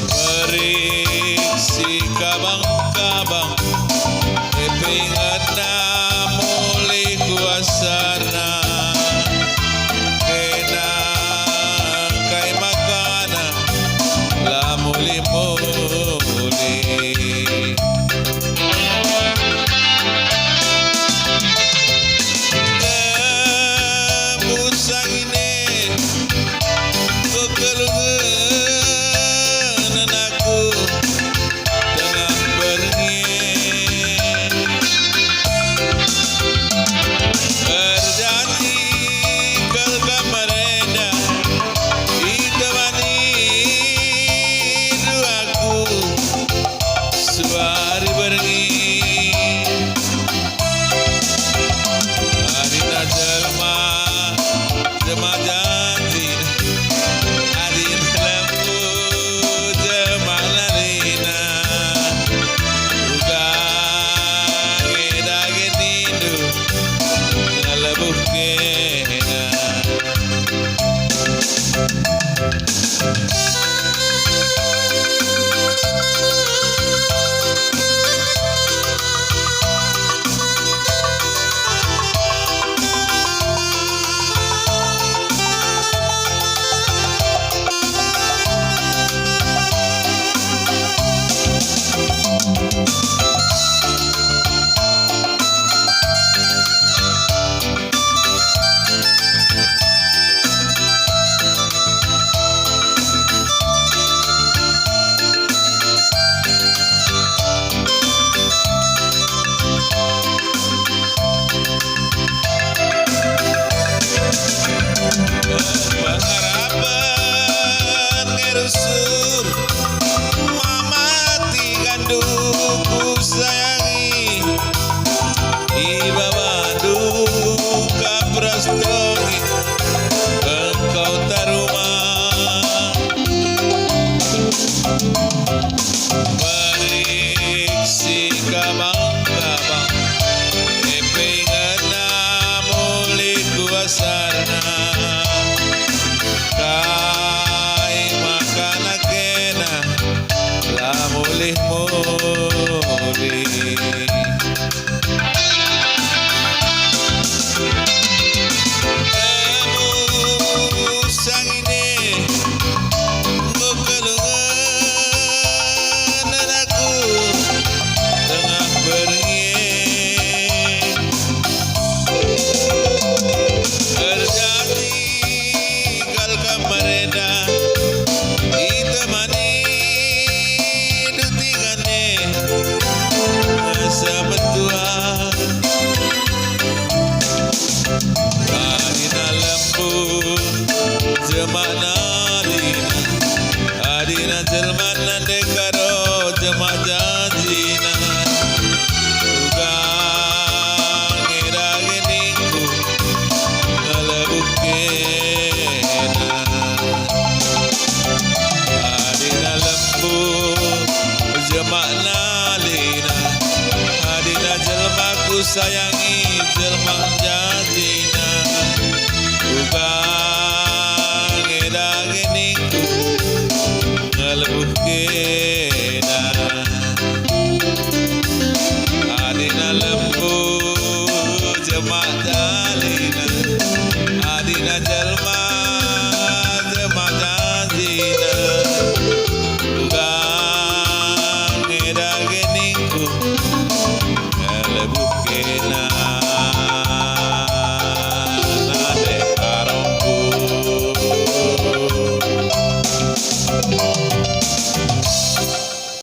Periksi kabang-kabang epingat na muli kuasana kena kay makana la muli-muli. Musang ini kekelungan aku tengah bernyi berjanji kal kamarenda ditemani aku suari bernyi harina jelma janji adin lembu jemalalina uga gedage nindu nalebuh kena pengharapan ngerusur mamati ganduku sayangi ibawa duka prastogi engkau taruma periksi kabang-kabang epingana muli kuasana kai makana kena la mulih-mulih. Musang ini kekelungan aku tengah bernyi berjanji kal kamarenda ditemani dutingane asa betua adina lembu jemanalina adina jelmana dekaro jema janjina uga ngirage ningku nalebuh kena adina lembu jemanalina adina jelmaku sayangi jelma janjina uga ngirage ningku nalebuh kena adina lembu jemak dalina adina jelma jemak janjina uga ngedage ningku nalebuh kena.